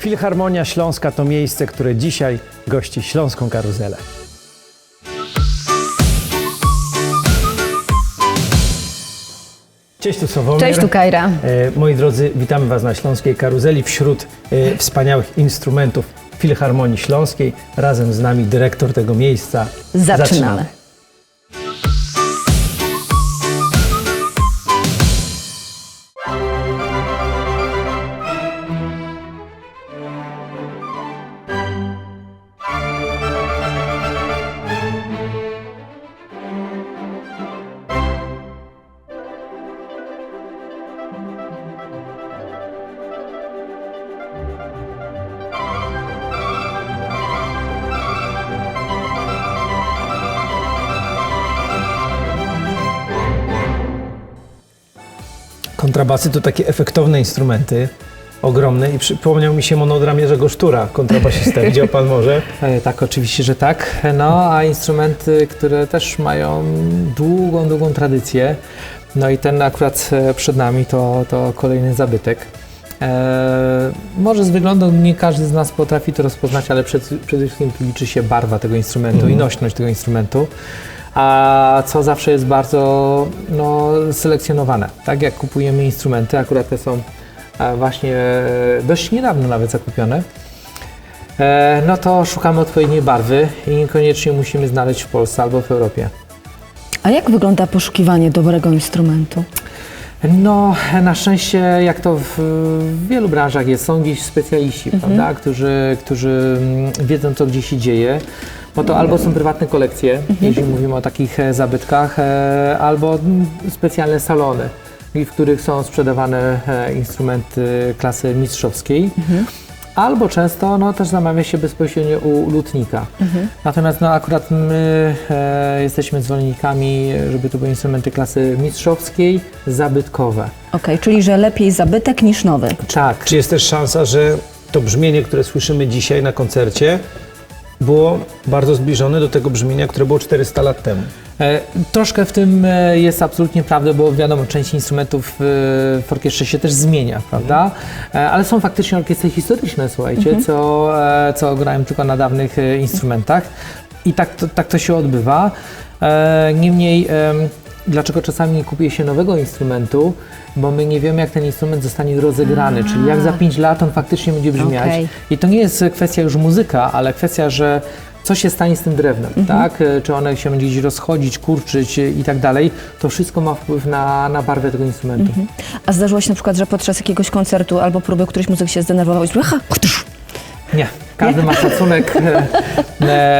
Filharmonia Śląska to miejsce, które dzisiaj gości Śląską Karuzelę. Cześć, tu Sławomir. Cześć, tu Kajra. Moi drodzy, witamy Was na Śląskiej Karuzeli wśród wspaniałych instrumentów Filharmonii Śląskiej. Razem z nami dyrektor tego miejsca. Zaczynamy. Kontrabasy to takie efektowne instrumenty, ogromne, i przypomniał mi się monodram Jerzego Sztura, kontrabasista. Widział Pan może? Tak, oczywiście, że tak. No, a instrumenty, które też mają długą tradycję. No i ten akurat przed nami to kolejny zabytek. Może z wyglądu nie każdy z nas potrafi to rozpoznać, ale przede wszystkim liczy się barwa tego instrumentu i nośność tego instrumentu. A co zawsze jest bardzo selekcjonowane. Tak jak kupujemy instrumenty, akurat te są właśnie dość niedawno nawet zakupione, no to szukamy odpowiedniej barwy i niekoniecznie musimy znaleźć w Polsce albo w Europie. A jak wygląda poszukiwanie dobrego instrumentu? No, na szczęście, jak to w wielu branżach jest, są gdzieś specjaliści, prawda, którzy wiedzą, co gdzie się dzieje. Bo to albo są prywatne kolekcje, jeśli mówimy o takich zabytkach, albo specjalne salony, w których są sprzedawane instrumenty klasy mistrzowskiej. Albo często też zamawia się bezpośrednio u lutnika. Natomiast akurat my jesteśmy zwolennikami, żeby to były instrumenty klasy mistrzowskiej, zabytkowe. Okej, czyli że lepiej zabytek niż nowy. Tak. Czy jest też szansa, że to brzmienie, które słyszymy dzisiaj na koncercie, było bardzo zbliżone do tego brzmienia, które było 400 lat temu? Troszkę w tym jest absolutnie prawda, bo wiadomo, część instrumentów w orkiestrze się też zmienia, prawda? Ale są faktycznie orkiestry historyczne, słuchajcie, co grają tylko na dawnych instrumentach i tak to się odbywa. Niemniej, dlaczego czasami kupuje się nowego instrumentu? Bo my nie wiemy, jak ten instrument zostanie rozegrany, czyli jak za 5 lat on faktycznie będzie brzmiać. I to nie jest kwestia już muzyka, ale kwestia, że co się stanie z tym drewnem, tak? Czy one się będzie gdzieś rozchodzić, kurczyć i tak dalej. To wszystko ma wpływ na barwę tego instrumentu. A zdarzyło się na przykład, że podczas jakiegoś koncertu albo próby któryś muzyk się zdenerwował i Nie. Każdy ma szacunek.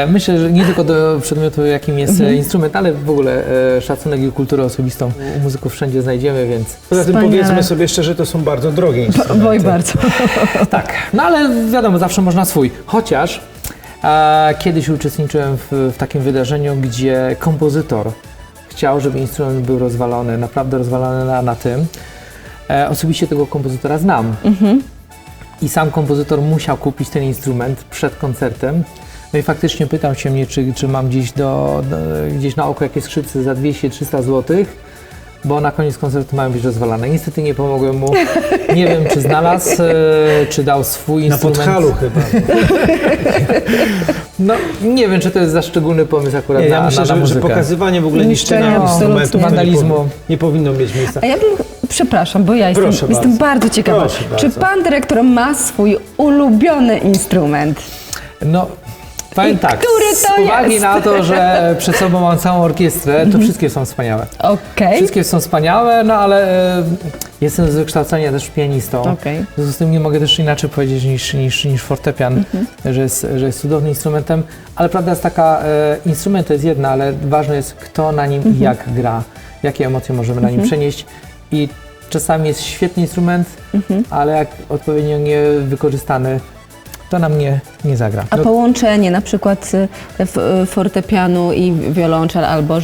Myślę, że nie tylko do przedmiotu, jakim jest instrument, ale w ogóle szacunek i kulturę osobistą u muzyków wszędzie znajdziemy, więc... Poza tym powiedzmy sobie szczerze, to są bardzo drogie instrumenty. Oj, bardzo. Tak, no ale wiadomo, zawsze można swój. Chociaż kiedyś uczestniczyłem w takim wydarzeniu, gdzie kompozytor chciał, żeby instrument był rozwalony, naprawdę rozwalony na tym. Osobiście tego kompozytora znam. I sam kompozytor musiał kupić ten instrument przed koncertem. No i faktycznie pytał się mnie, czy mam gdzieś na oko jakieś skrzypce za 200-300 zł, bo na koniec koncertu mają być rozwalane. Niestety nie pomogłem mu. Nie wiem, czy znalazł, czy dał swój instrument. Na Podhalu chyba. No, nie wiem, czy to jest za szczególny pomysł akurat ja myślę, na muzykę. że pokazywanie w ogóle niszczenia instrumentów, wandalizmu nie powinno mieć miejsca. A ja bym, przepraszam, bo ja jestem bardzo ciekawa. Proszę Czy bardzo. pan dyrektor ma swój ulubiony instrument? No, powiem tak, który to z uwagi jest? na to, że przed sobą mam całą orkiestrę, to wszystkie są wspaniałe. Okej. Wszystkie są wspaniałe, no ale jestem z wykształcenia też pianistą. Okej. W związku z tym nie mogę też inaczej powiedzieć niż fortepian, że jest cudownym instrumentem. Ale prawda jest taka, instrument to jest jedna, ale ważne jest, kto na nim i jak gra, jakie emocje możemy na nim przenieść. I czasami jest świetny instrument, ale jak odpowiednio nie wykorzystany, to nam nie zagra. A połączenie na przykład fortepianu i wiolonczel, albo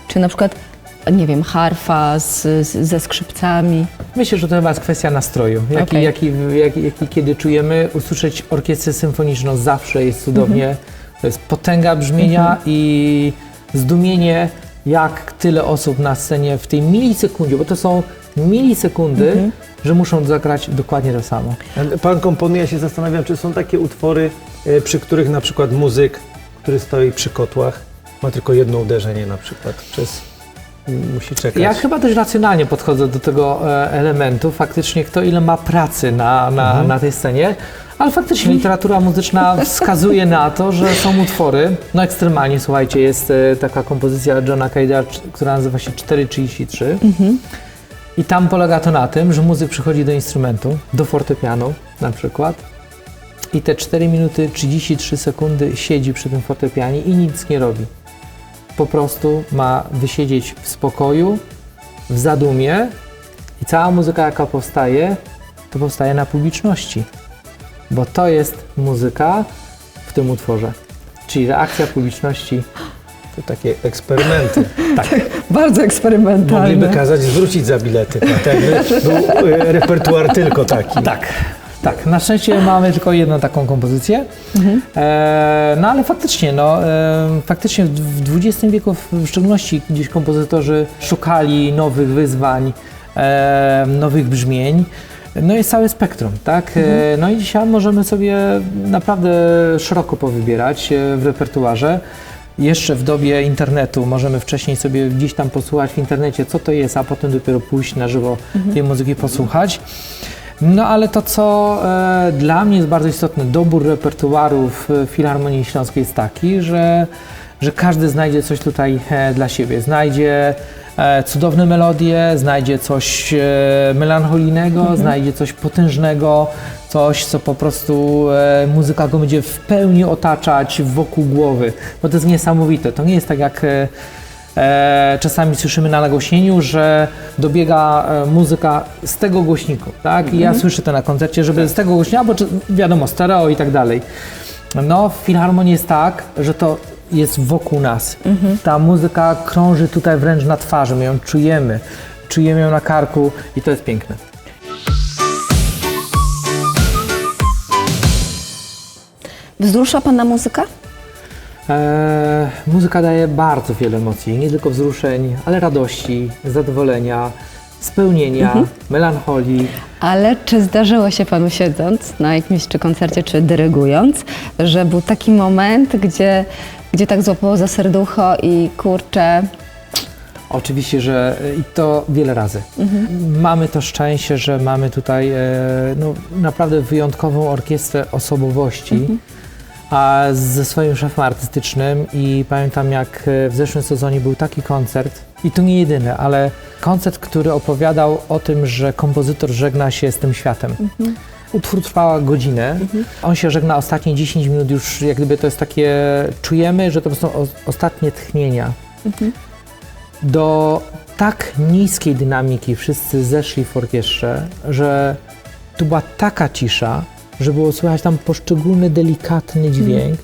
czy na przykład, nie wiem, harfa ze skrzypcami? Myślę, że to chyba jest kwestia nastroju. Jaki kiedy czujemy, usłyszeć orkiestrę symfoniczną zawsze jest cudownie. To jest potęga brzmienia i zdumienie jak tyle osób na scenie w tej milisekundzie, bo to są milisekundy, że muszą zagrać dokładnie to samo. Pan komponuje, ja się zastanawiam, czy są takie utwory, przy których na przykład muzyk, który stoi przy kotłach, ma tylko jedno uderzenie na przykład, musi czekać. Ja chyba dość racjonalnie podchodzę do tego elementu, faktycznie kto ile ma pracy na tej scenie, ale faktycznie literatura muzyczna wskazuje na to, że są utwory, no ekstremalnie, słuchajcie, jest taka kompozycja Johna Cage'a, która nazywa się 4:33 i tam polega to na tym, że muzyk przychodzi do instrumentu, do fortepianu na przykład i te 4 minuty 33 sekundy siedzi przy tym fortepianie i nic nie robi. Po prostu ma wysiedzieć w spokoju, w zadumie i cała muzyka, jaka powstaje, to powstaje na publiczności, bo to jest muzyka w tym utworze, czyli reakcja publiczności. To takie eksperymenty. Tak. Bardzo eksperymentalne. Mogliby kazać zwrócić za bilety, tak jakby był repertuar tylko taki. Tak, na szczęście mamy tylko jedną taką kompozycję, no ale faktycznie, faktycznie w XX wieku w szczególności gdzieś kompozytorzy szukali nowych wyzwań, nowych brzmień, no jest całe spektrum, tak? No i dzisiaj możemy sobie naprawdę szeroko powybierać w repertuarze. Jeszcze w dobie internetu możemy wcześniej sobie gdzieś tam posłuchać w internecie, co to jest, a potem dopiero pójść na żywo tej muzyki posłuchać. No ale to, co dla mnie jest bardzo istotne, dobór repertuaru w Filharmonii Śląskiej jest taki, że każdy znajdzie coś tutaj dla siebie. Znajdzie cudowne melodie, znajdzie coś melancholijnego, znajdzie coś potężnego, coś, co po prostu muzyka go będzie w pełni otaczać wokół głowy, bo to jest niesamowite. To nie jest tak jak czasami słyszymy na nagłośnieniu, że dobiega muzyka z tego głośniku, tak? I ja słyszę to na koncercie, żeby z tego głośnika, bo wiadomo, stereo i tak dalej. No, w Filharmonii jest tak, że to jest wokół nas. Ta muzyka krąży tutaj wręcz na twarzy, my ją czujemy ją na karku i to jest piękne. Wzrusza Pana muzyka? Muzyka daje bardzo wiele emocji, nie tylko wzruszeń, ale radości, zadowolenia, spełnienia, melancholii. Ale czy zdarzyło się Panu siedząc na jakimś czy koncercie, czy dyrygując, że był taki moment, gdzie tak złapało za serducho i kurczę... Oczywiście, że i to wiele razy. Mamy to szczęście, że mamy tutaj naprawdę wyjątkową orkiestrę osobowości, a ze swoim szefem artystycznym i pamiętam, jak w zeszłym sezonie był taki koncert i to nie jedyny, ale koncert, który opowiadał o tym, że kompozytor żegna się z tym światem. Utwór trwała godzinę, on się żegna ostatnie 10 minut, już jak gdyby to jest takie, czujemy, że to są ostatnie tchnienia. Do tak niskiej dynamiki wszyscy zeszli w orkiestrze, że tu była taka cisza, że było słychać tam poszczególny, delikatny dźwięk.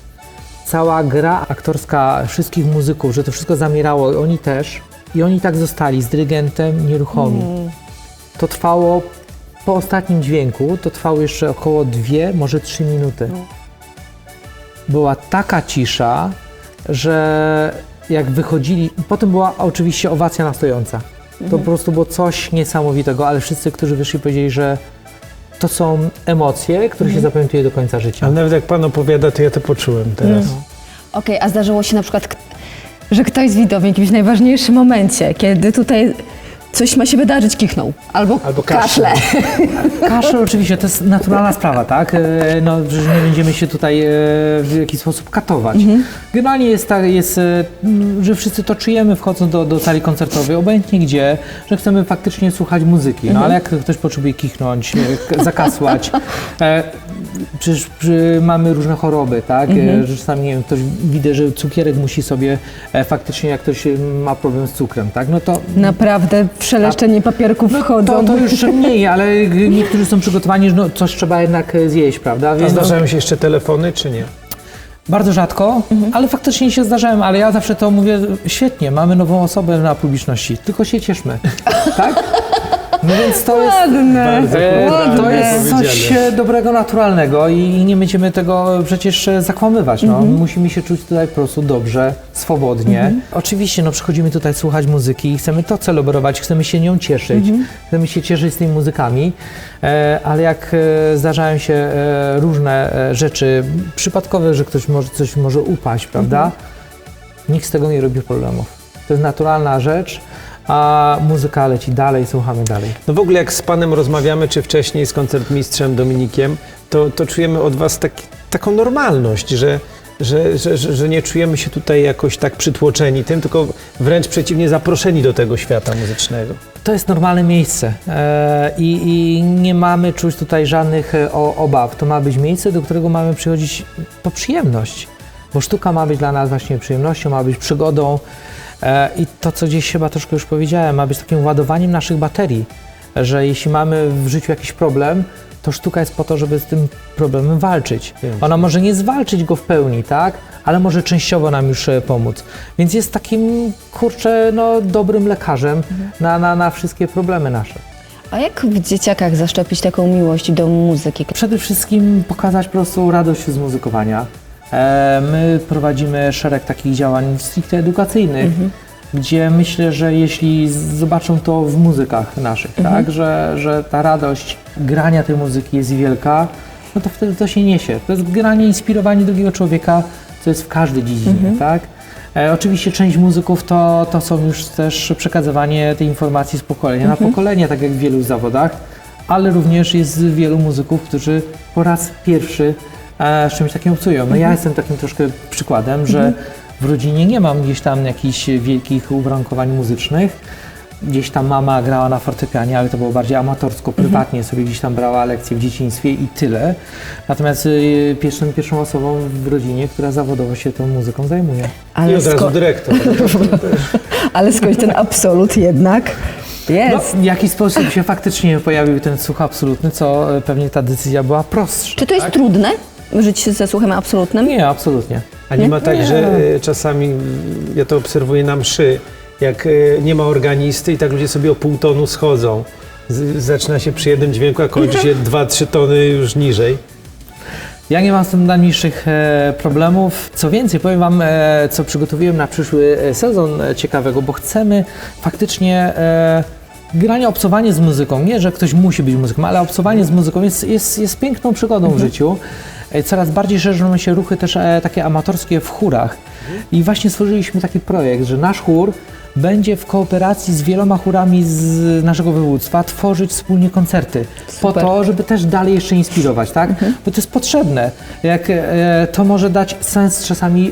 Cała gra aktorska wszystkich muzyków, że to wszystko zamierało i oni też. I oni tak zostali z dyrygentem nieruchomi. To trwało po ostatnim dźwięku, to trwało jeszcze około 2, może 3 minuty. Była taka cisza, że jak wychodzili, potem była oczywiście owacja na stojąca. To po prostu było coś niesamowitego, ale wszyscy, którzy wyszli, powiedzieli, że to są emocje, które się zapamiętuje do końca życia. Ale nawet jak Pan opowiada, to ja to poczułem teraz. Okej, a zdarzyło się na przykład, że ktoś z widowni w jakimś najważniejszym momencie, kiedy tutaj coś ma się wydarzyć, kichnął. Albo kaszle. Kaszel oczywiście, to jest naturalna sprawa, tak? No, przecież nie będziemy się tutaj w jakiś sposób katować. Generalnie jest tak, że wszyscy to czujemy wchodząc do sali koncertowej, obojętnie gdzie, że chcemy faktycznie słuchać muzyki. No ale jak ktoś potrzebuje kichnąć, zakasłać, przecież mamy różne choroby, tak? Że czasami, nie wiem, ktoś widzi, że cukierek musi sobie faktycznie, jak ktoś ma problem z cukrem, tak? No to Naprawdę przeleszczenie papierków wchodzą. to już mniej, ale niektórzy są przygotowani, że coś trzeba jednak zjeść, prawda? A Więc zdarzają się jeszcze telefony, czy nie? bardzo rzadko, ale faktycznie się zdarzają, ale ja zawsze to mówię, świetnie, mamy nową osobę na publiczności, tylko się cieszmy, tak? No więc to jest, Bardzo to kulturalnie jest coś powiedziane. dobrego, naturalnego i nie będziemy tego przecież zakłamywać. No. Musimy się czuć tutaj po prostu dobrze, swobodnie. Oczywiście no, przychodzimy tutaj słuchać muzyki i chcemy to celebrować, chcemy się nią cieszyć, chcemy się cieszyć z tymi muzykami, ale jak zdarzają się różne rzeczy przypadkowe, że ktoś coś może upaść, prawda? Nikt z tego nie robi problemów. To jest naturalna rzecz, a muzyka leci dalej, słuchamy dalej. No w ogóle jak z Panem rozmawiamy, czy wcześniej z koncertmistrzem Dominikiem, to czujemy od Was taką normalność, że nie czujemy się tutaj jakoś tak przytłoczeni tym, tylko wręcz przeciwnie, zaproszeni do tego świata muzycznego. To jest normalne miejsce i nie mamy czuć tutaj żadnych obaw. To ma być miejsce, do którego mamy przychodzić po przyjemność, bo sztuka ma być dla nas właśnie przyjemnością, ma być przygodą i to, co gdzieś chyba troszkę już powiedziałem, ma być takim ładowaniem naszych baterii, że jeśli mamy w życiu jakiś problem, to sztuka jest po to, żeby z tym problemem walczyć. Ona może nie zwalczyć go w pełni, tak? Ale może częściowo nam już pomóc. Więc jest takim, kurczę, no, dobrym lekarzem na wszystkie problemy nasze. A jak w dzieciakach zaszczepić taką miłość do muzyki? Przede wszystkim pokazać po prostu radość z muzykowania. My prowadzimy szereg takich działań stricte edukacyjnych, gdzie myślę, że jeśli zobaczą to w muzykach naszych, tak, że ta radość grania tej muzyki jest wielka, no to wtedy to się niesie. To jest granie, inspirowanie drugiego człowieka, co jest w każdej dziedzinie, tak? Oczywiście część muzyków to są już też przekazywanie tej informacji z pokolenia na pokolenie, tak jak w wielu zawodach, ale również jest wielu muzyków, którzy po raz pierwszy z czymś takim obcują. No ja jestem takim troszkę przykładem, że w rodzinie nie mam gdzieś tam jakichś wielkich uwarunkowań muzycznych. Gdzieś tam mama grała na fortepianie, ale to było bardziej amatorsko, prywatnie sobie gdzieś tam brała lekcje w dzieciństwie i tyle. Natomiast pierwszą osobą w rodzinie, która zawodowo się tą muzyką zajmuje. I od razu dyrektor. Ale skądś ten absolut jednak jest. No, w jakiś sposób się faktycznie pojawił ten słuch absolutny, co pewnie ta decyzja była prostsza. Czy to jest trudne, żyć ze słuchem absolutnym? Nie, absolutnie. A nie ma tak, że czasami, ja to obserwuję na mszy, jak nie ma organisty i tak ludzie sobie o pół tonu schodzą. Zaczyna się przy jednym dźwięku, a kończy się 2-3 tony już niżej. Ja nie mam z tym najmniejszych problemów. Co więcej, powiem Wam, co przygotowuję na przyszły sezon ciekawego, bo chcemy faktycznie granie, obcowanie z muzyką. Nie, że ktoś musi być muzykiem, ale obcowanie z muzyką jest piękną przygodą w życiu. Coraz bardziej szerzą się ruchy też takie amatorskie w chórach. I właśnie stworzyliśmy taki projekt, że nasz chór będzie w kooperacji z wieloma chórami z naszego województwa tworzyć wspólnie koncerty. Po to, żeby też dalej jeszcze inspirować, tak? Bo to jest potrzebne. To może dać sens czasami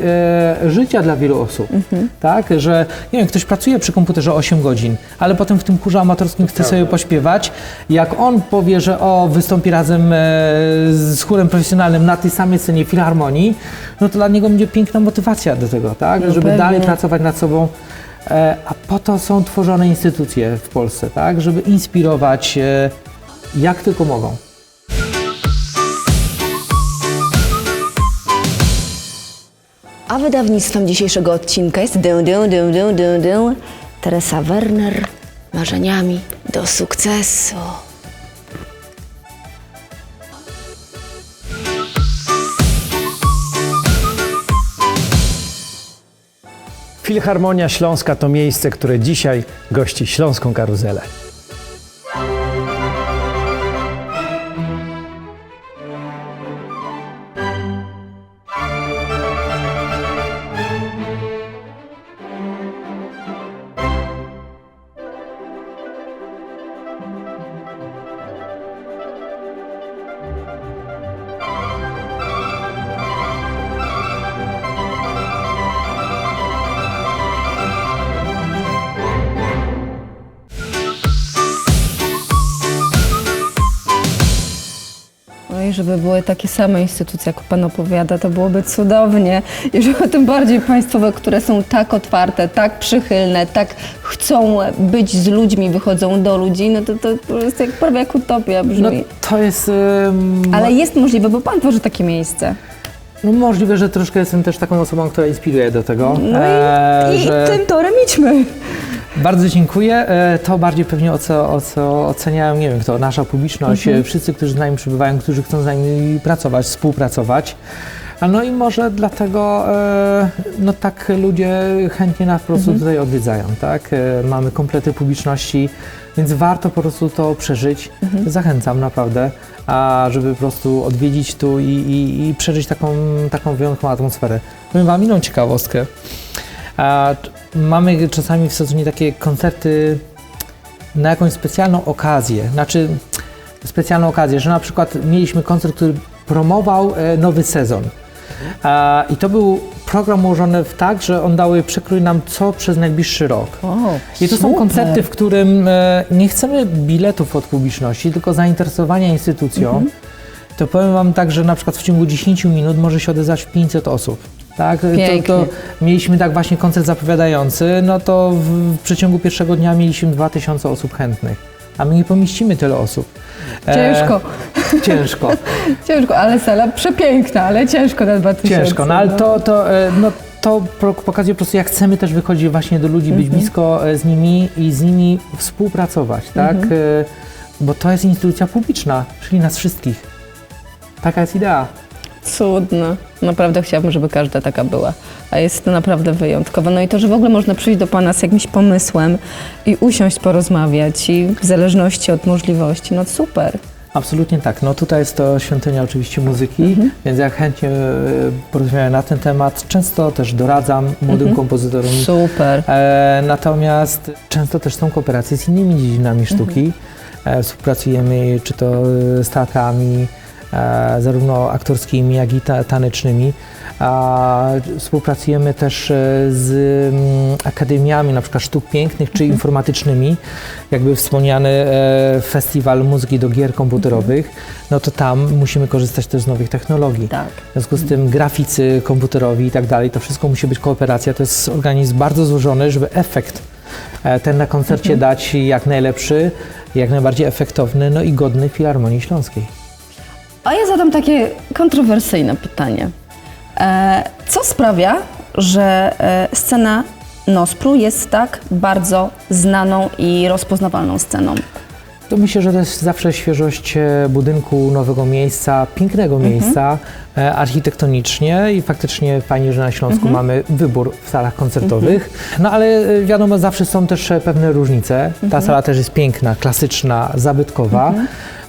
życia dla wielu osób, tak? Że nie wiem, ktoś pracuje przy komputerze 8 godzin, ale potem w tym chórze amatorskim chce sobie pośpiewać. Jak on powie, że wystąpi razem z chórem profesjonalnym na tej samej scenie filharmonii, no to dla niego będzie piękna motywacja do tego, tak? No żeby pewnie. dalej pracować nad sobą. A po to są tworzone instytucje w Polsce, tak? Żeby inspirować jak tylko mogą. A wydawnictwem dzisiejszego odcinka jest Teresa Werner, marzeniami do sukcesu. Filharmonia Śląska to miejsce, które dzisiaj gości Śląską Karuzelę. No i żeby były takie same instytucje, jak Pan opowiada, to byłoby cudownie. I żeby tym bardziej państwowe, które są tak otwarte, tak przychylne, tak chcą być z ludźmi, wychodzą do ludzi, no to jest jak prawie jak utopia brzmi. No to jest... Ale jest możliwe, bo Pan tworzy takie miejsce. No możliwe, że troszkę jestem też taką osobą, która inspiruje do tego. No i tym torem idźmy. Bardzo dziękuję. To bardziej pewnie o co oceniają, nie wiem kto, nasza publiczność, wszyscy, którzy z nami przybywają, którzy chcą z nami pracować, współpracować. No i może dlatego no tak ludzie chętnie nas po prostu tutaj odwiedzają, tak? Mamy komplety publiczności, więc warto po prostu to przeżyć. Zachęcam naprawdę, żeby po prostu odwiedzić tu i przeżyć taką wyjątkową atmosferę. Powiem wam inną ciekawostkę. Mamy czasami w sezonie takie koncerty na jakąś specjalną okazję, że na przykład mieliśmy koncert, który promował nowy sezon. I to był program ułożony tak, że on dały przekrój nam co przez najbliższy rok. I to są koncerty, w którym nie chcemy biletów od publiczności, tylko zainteresowania instytucją. To powiem wam tak, że na przykład w ciągu 10 minut może się odezwać 500 osób. Tak, to mieliśmy tak właśnie koncert zapowiadający, no to w przeciągu pierwszego dnia mieliśmy 2000 osób chętnych, a my nie pomieścimy tyle osób. Ciężko. Ciężko. Ciężko, ale sala przepiękna, ale ciężko na 2000. Ciężko, no ale to pokazuje po prostu, jak chcemy też wychodzić właśnie do ludzi, być blisko z nimi i z nimi współpracować, tak? Bo to jest instytucja publiczna, czyli nas wszystkich. Taka jest idea. Cudne. Naprawdę chciałabym, żeby każda taka była. A jest to naprawdę wyjątkowe. No i to, że w ogóle można przyjść do Pana z jakimś pomysłem i usiąść, porozmawiać i w zależności od możliwości. No super. Absolutnie tak. No tutaj jest to świątynia oczywiście muzyki, więc ja chętnie porozmawiam na ten temat. Często też doradzam młodym kompozytorom. Super. Natomiast często też są kooperacje z innymi dziedzinami sztuki. Współpracujemy czy to z teatrami, zarówno aktorskimi, jak i tanecznymi. Współpracujemy też z akademiami, na przykład sztuk pięknych czy informatycznymi. Jakby wspomniany festiwal muzyki do gier komputerowych, no to tam musimy korzystać też z nowych technologii. Tak. W związku z tym graficy komputerowi i tak dalej, to wszystko musi być kooperacja. To jest organizm bardzo złożony, żeby efekt ten na koncercie dać jak najlepszy, jak najbardziej efektowny, no i godny Filharmonii Śląskiej. A ja zadam takie kontrowersyjne pytanie. Co sprawia, że scena Nospru jest tak bardzo znaną i rozpoznawalną sceną? To myślę, że to jest zawsze świeżość budynku, nowego miejsca, pięknego miejsca, architektonicznie i faktycznie fajnie, że na Śląsku mamy wybór w salach koncertowych. No ale wiadomo, zawsze są też pewne różnice. Ta sala też jest piękna, klasyczna, zabytkowa.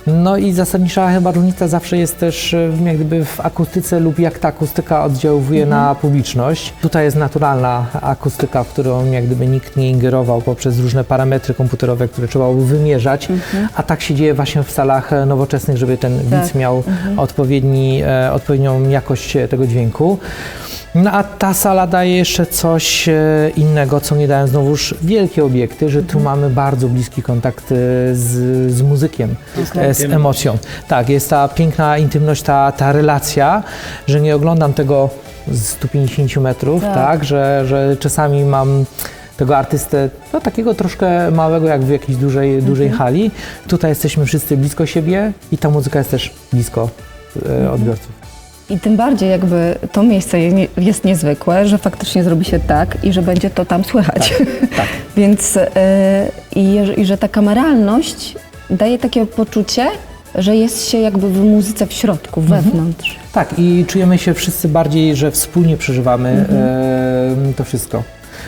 No i zasadnicza chyba różnica zawsze jest też jak gdyby w akustyce lub jak ta akustyka oddziałuje na publiczność. Tutaj jest naturalna akustyka, w którą jak gdyby nikt nie ingerował poprzez różne parametry komputerowe, które trzeba było wymierzać, a tak się dzieje właśnie w salach nowoczesnych, żeby ten widz miał odpowiednią jakość tego dźwięku. No a ta sala daje jeszcze coś innego, co nie dają znowuż wielkie obiekty, że tu mamy bardzo bliski kontakt z muzykiem, z emocją. Tak, jest ta piękna intymność, ta relacja, że nie oglądam tego z 150 metrów, tak, że czasami mam tego artystę, no takiego troszkę małego, jak w jakiejś dużej hali. Tutaj jesteśmy wszyscy blisko siebie i ta muzyka jest też blisko odbiorców. I tym bardziej jakby to miejsce jest niezwykłe, że faktycznie zrobi się tak i że będzie to tam słychać. Tak. Więc i że ta kameralność daje takie poczucie, że jest się jakby w muzyce w środku, wewnątrz. Tak, i czujemy się wszyscy bardziej, że wspólnie przeżywamy to wszystko.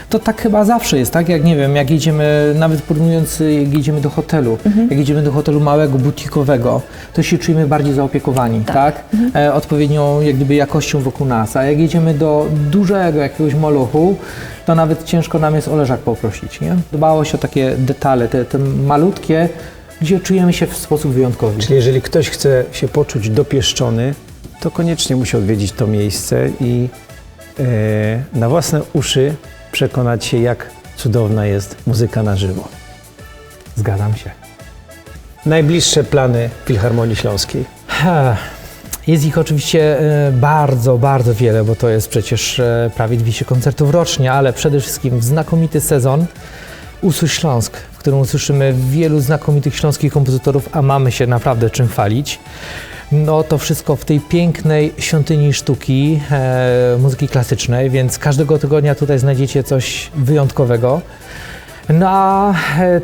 To tak chyba zawsze jest, tak? Jak nie wiem, jak jedziemy, nawet porównując, jak jedziemy do hotelu, jak jedziemy do hotelu małego, butikowego, to się czujemy bardziej zaopiekowani, tak? Odpowiednią jak gdyby jakością wokół nas. A jak jedziemy do dużego jakiegoś molochu, to nawet ciężko nam jest o leżak poprosić, nie? Dbało się o takie detale, te malutkie, gdzie czujemy się w sposób wyjątkowy. Czyli jeżeli ktoś chce się poczuć dopieszczony, to koniecznie musi odwiedzić to miejsce i na własne uszy przekonać się, jak cudowna jest muzyka na żywo. Zgadzam się. Najbliższe plany Filharmonii Śląskiej? Jest ich oczywiście bardzo, bardzo wiele, bo to jest przecież prawie 200 koncertów rocznie, ale przede wszystkim znakomity sezon Usłysz Śląsk, w którym usłyszymy wielu znakomitych śląskich kompozytorów, a mamy się naprawdę czym chwalić. No to wszystko w tej pięknej świątyni sztuki, muzyki klasycznej, więc każdego tygodnia tutaj znajdziecie coś wyjątkowego. No a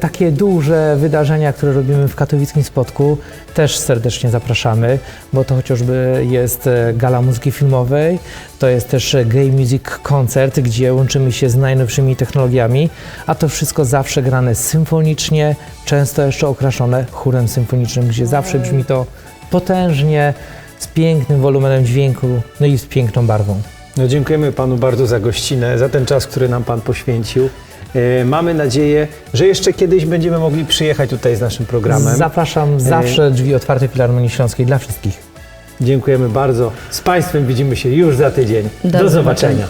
takie duże wydarzenia, które robimy w katowickim Spodku, też serdecznie zapraszamy, bo to chociażby jest gala muzyki filmowej, to jest też Gay Music Concert, gdzie łączymy się z najnowszymi technologiami, a to wszystko zawsze grane symfonicznie, często jeszcze okraszone chórem symfonicznym, gdzie zawsze brzmi to potężnie, z pięknym wolumenem dźwięku, no i z piękną barwą. No, dziękujemy Panu bardzo za gościnę, za ten czas, który nam Pan poświęcił. Mamy nadzieję, że jeszcze kiedyś będziemy mogli przyjechać tutaj z naszym programem. Zapraszam, zawsze drzwi otwarte Filharmonii Śląskiej dla wszystkich. Dziękujemy bardzo. Z Państwem widzimy się już za tydzień. Do Do zobaczenia.